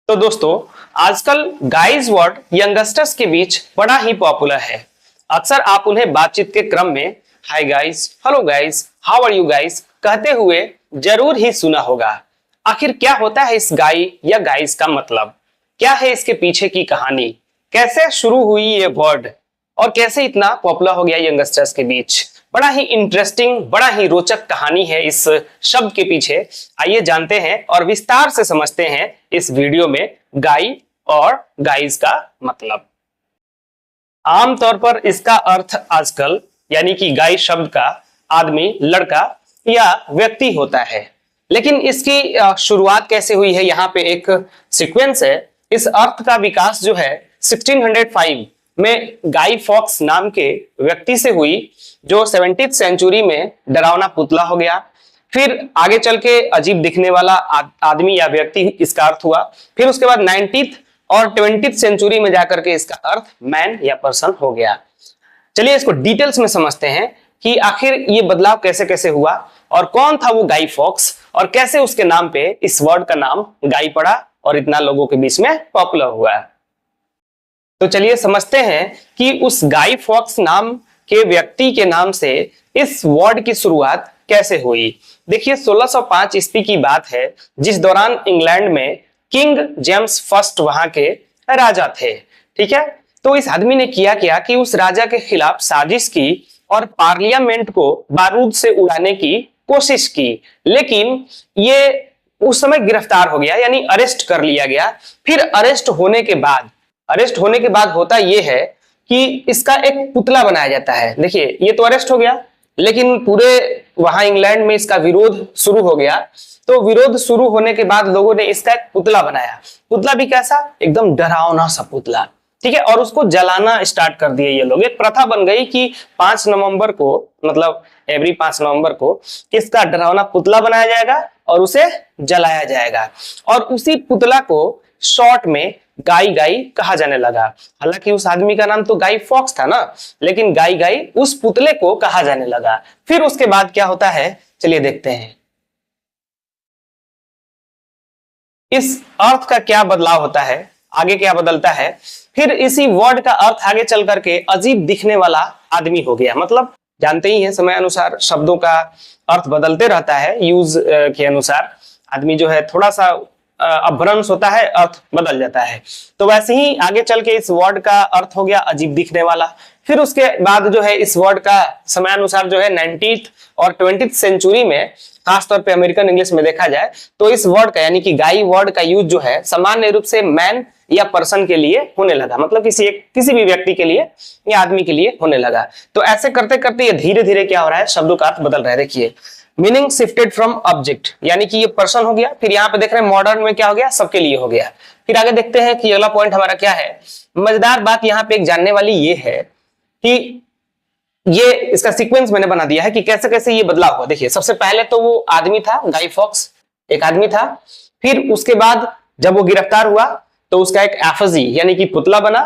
तो दोस्तों, आजकल गाइज वर्ड यंगस्टर्स के बीच बड़ा ही पॉपुलर है। अक्सर आप उन्हें बातचीत के क्रम में hi guys, hello guys, how are you guys कहते हुए जरूर ही सुना होगा। आखिर क्या होता है इस गाई या गाइज का मतलब? क्या है इसके पीछे की कहानी? कैसे शुरू हुई ये वर्ड और कैसे इतना पॉपुलर हो गया यंगस्टर्स के बीच? बड़ा ही इंटरेस्टिंग, बड़ा ही रोचक कहानी है इस शब्द के पीछे। आइए जानते हैं और विस्तार से समझते हैं इस वीडियो में गाई और गाइज का मतलब। आमतौर पर इसका अर्थ आजकल यानी कि गाई शब्द का आदमी, लड़का या व्यक्ति होता है, लेकिन इसकी शुरुआत कैसे हुई है, यहाँ पे एक सीक्वेंस है। इस अर्थ का विकास जो है 1605 में गाई फॉक्स नाम के व्यक्ति से हुई, जो 17वीं सेंचुरी में डरावना पुतला हो गया। फिर आगे चल के अजीब दिखने वाला आदमी या व्यक्ति इसका अर्थ हुआ। फिर उसके बाद 19वीं और 20वीं सेंचुरी में जाकर के इसका अर्थ मैन या पर्सन हो गया। चलिए इसको डिटेल्स में समझते हैं कि आखिर ये बदलाव कैसे कैसे हुआ और कौन था वो गाई फॉक्स और कैसे उसके नाम पे इस वर्ड का नाम गाई पड़ा और इतना लोगों के बीच में पॉपुलर हुआ। तो चलिए समझते हैं कि उस गाई फॉक्स नाम के व्यक्ति के नाम से इस वर्ड की शुरुआत कैसे हुई। देखिए 1605 ईस्वी की बात है, जिस दौरान इंग्लैंड में किंग जेम्स फर्स्ट वहां के राजा थे। ठीक है, तो इस आदमी ने किया क्या कि उस राजा के खिलाफ साजिश की और पार्लियामेंट को बारूद से उड़ाने की कोशिश की, लेकिन ये उस समय गिरफ्तार हो गया, यानी अरेस्ट कर लिया गया। फिर अरेस्ट होने के बाद होता यह है कि इसका एक पुतला बनाया जाता है। देखिए ये तो अरेस्ट हो गया, लेकिन पूरे वहां इंग्लैंड में इसका विरोध शुरू हो गया। तो विरोध शुरू होने के बाद लोगों ने इसका एक पुतला बनाया। पुतला भी कैसा? एकदम डरावना सा पुतला। ठीक है, और उसको जलाना स्टार्ट कर दिए ये लोग। एक प्रथा बन गई कि 5 नवंबर को, मतलब एवरी 5 नवंबर को इसका डरावना पुतला बनाया जाएगा और उसे जलाया जाएगा। और उसी पुतला को शॉर्ट में गाई गाई कहा जाने लगा। हालांकि उस आदमी का नाम तो गाई फॉक्स था ना, लेकिन गाई गाई उस पुतले को कहा जाने लगा। फिर उसके बाद क्या होता है, चलिए देखते हैं इस अर्थ का क्या बदलाव होता है, आगे क्या बदलता है। फिर इसी वर्ड का अर्थ आगे चल करके अजीब दिखने वाला आदमी हो गया। मतलब जानते ही हैं, समय अनुसार शब्दों का अर्थ बदलते रहता है, यूज के अनुसार आदमी जो है थोड़ा सा अपभ्रंश होता है, अर्थ बदल जाता है। तो वैसे ही आगे चल के इस वर्ड का अर्थ हो गया अजीब दिखने वाला। फिर उसके बाद जो है इस वर्ड का समय अनुसार जो है 19वीं और 20वीं सेंचुरी में, खासतौर पे अमेरिकन इंग्लिश में देखा जाए तो इस वर्ड का यानी कि गाई वर्ड का यूज जो है सामान्य रूप से मैन या पर्सन के लिए होने लगा। मतलब किसी भी व्यक्ति के लिए या आदमी के लिए होने लगा। तो ऐसे करते करते ये धीरे धीरे क्या हो रहा है, शब्दों का अर्थ बदल रहा है। देखिए मीनिंग शिफ्टेड फ्रॉम ऑब्जेक्ट, यानी कि ये पर्सन हो गया। फिर यहाँ पे देख रहे हैं मॉडर्न में क्या हो गया, सबके लिए हो गया। फिर आगे देखते हैं कि अगला पॉइंट हमारा क्या है। मजेदार बात यहाँ पे एक जानने वाली ये है कि ये इसका सीक्वेंस मैंने बना दिया है कि कैसे कैसे ये बदलाव हुआ। देखिए सबसे पहले तो वो आदमी था, गाई फॉक्स एक आदमी था। फिर उसके बाद जब वो गिरफ्तार हुआ तो उसका एक एफजी यानी कि पुतला बना।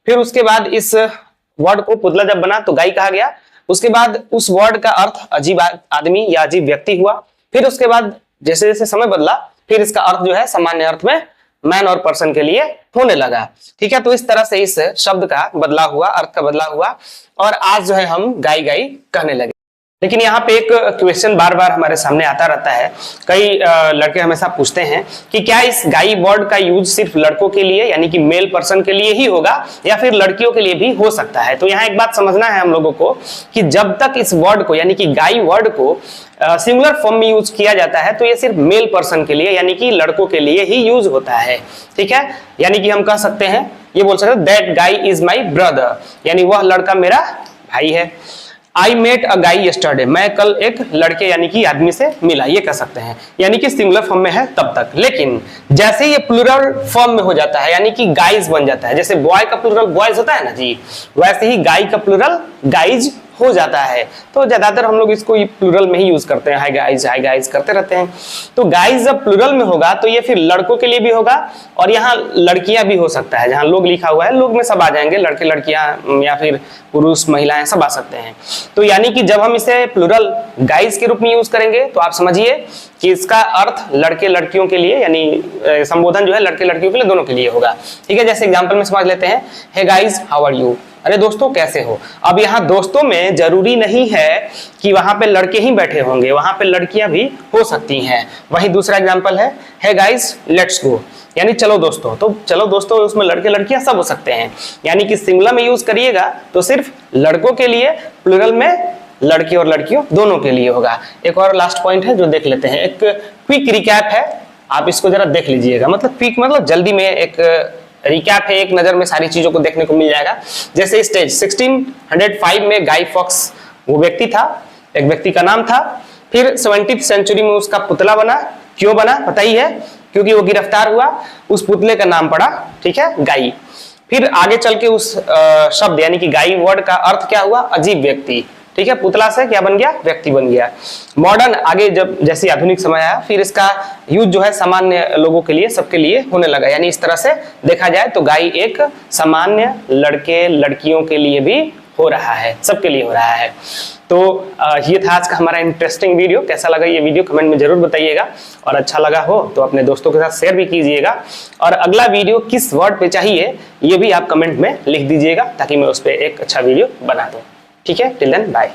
फिर उसके बाद इस वर्ड को, पुतला जब बना तो गाई कहा गया। उसके बाद उस वर्ड का अर्थ अजीब आदमी या अजीब व्यक्ति हुआ। फिर उसके बाद जैसे जैसे समय बदला, फिर इसका अर्थ जो है सामान्य अर्थ में मैन और पर्सन के लिए होने लगा। ठीक है, तो इस तरह से इस शब्द का बदलाव हुआ, अर्थ का बदलाव हुआ और आज जो है हम गाई गाई कहने लगे। लेकिन यहाँ पे एक क्वेश्चन बार बार हमारे सामने आता रहता है। कई लड़के हमेशा पूछते हैं कि क्या इस गाई वर्ड का यूज सिर्फ लड़कों के लिए यानी कि मेल पर्सन के लिए ही होगा या फिर लड़कियों के लिए भी हो सकता है। तो यहाँ एक बात समझना है हम लोगों को कि जब तक इस वर्ड को यानी कि गाई वर्ड को सिंगुलर फॉर्म में यूज किया जाता है तो ये सिर्फ मेल पर्सन के लिए यानी कि लड़कों के लिए ही यूज होता है। ठीक है, यानी कि हम कह सकते हैं, ये बोल सकते हैं that guy is my brother, यानी वह लड़का मेरा भाई है। आई मेट अ गाई यस्टरडे, मैं कल एक लड़के यानी कि आदमी से मिला, ये कह सकते हैं, यानी कि सिंगुलर फॉर्म में है तब तक। लेकिन जैसे ये प्लूरल फॉर्म में हो जाता है यानी कि गाइज बन जाता है, जैसे बॉय का प्लूरल बॉयज होता है ना जी, वैसे ही गाई का प्लूरल गाइज हो जाता है। तो ज्यादातर हम लोग इसको प्लूरल में ही यूज करते हैं, हाय गाइज करते रहते हैं। तो गाइज जब प्लूरल में होगा तो ये फिर लड़कों के लिए भी होगा और यहाँ लड़कियां भी हो सकता है। जहां लोग लिखा हुआ है, लोग में सब आ जाएंगे, लड़के लड़कियां या फिर पुरुष महिलाएं सब आ सकते हैं। तो यानी कि जब हम इसे प्लूरल गाइज के रूप में यूज करेंगे तो आप समझिए कि इसका अर्थ लड़के लड़कियों के लिए, यानी संबोधन जो है लड़के लड़कियों के लिए, दोनों के लिए होगा। ठीक है, जैसे एग्जांपल में समझ लेते हैं, hey guys how are you, अरे दोस्तों कैसे हो। अब यहाँ दोस्तों में जरूरी नहीं है कि वहां पे लड़के ही बैठे होंगे, वहां पे लड़कियां भी हो सकती हैं। वही दूसरा एग्जांपल है, हे गाइस लेट्स गो, यानी चलो दोस्तों, तो चलो दोस्तों उसमें लड़के लड़कियां सब हो सकते हैं, यानी कि सिंगुलर में यूज करिएगा तो सिर्फ लड़कों के लिए, प्लुरल में लड़के और लड़कियों दोनों के लिए होगा। एक और लास्ट पॉइंट है जो देख लेते हैं, एक क्विक रिकैप है, आप इसको जरा देख लीजिएगा। मतलब क्विक मतलब जल्दी में एक रिकैप है, एक नजर में सारी चीजों को देखने को मिल जाएगा। जैसे स्टेज 1605 में गाई फॉक्स वो व्यक्ति था, एक व्यक्ति का नाम था। फिर 70वीं सेंचुरी में उसका पुतला बना। क्यों बना पता ही है, क्योंकि वो गिरफ्तार हुआ, उस पुतले का नाम पड़ा, ठीक है, गाई। फिर आगे चल के उस शब्द यानी कि गाई वर्ड का अर्थ क्या हुआ, अजीब व्यक्ति। ठीक है, पुतला से क्या बन गया, व्यक्ति बन गया। मॉडर्न आगे जब जैसे आधुनिक समय आया, फिर इसका यूज जो है सामान्य लोगों के लिए, सबके लिए होने लगा। यानी इस तरह से देखा जाए तो गाई एक सामान्य लड़के लड़कियों के लिए भी हो रहा है, सबके लिए हो रहा है। तो ये था आज का हमारा इंटरेस्टिंग वीडियो। कैसा लगा ये वीडियो कमेंट में जरूर बताइएगा, और अच्छा लगा हो तो अपने दोस्तों के साथ शेयर भी कीजिएगा। और अगला वीडियो किस वर्ड पे चाहिए ये भी आप कमेंट में लिख दीजिएगा, ताकि मैं उस पर एक अच्छा वीडियो बना दूं। ठीक है, टिल देन बाय।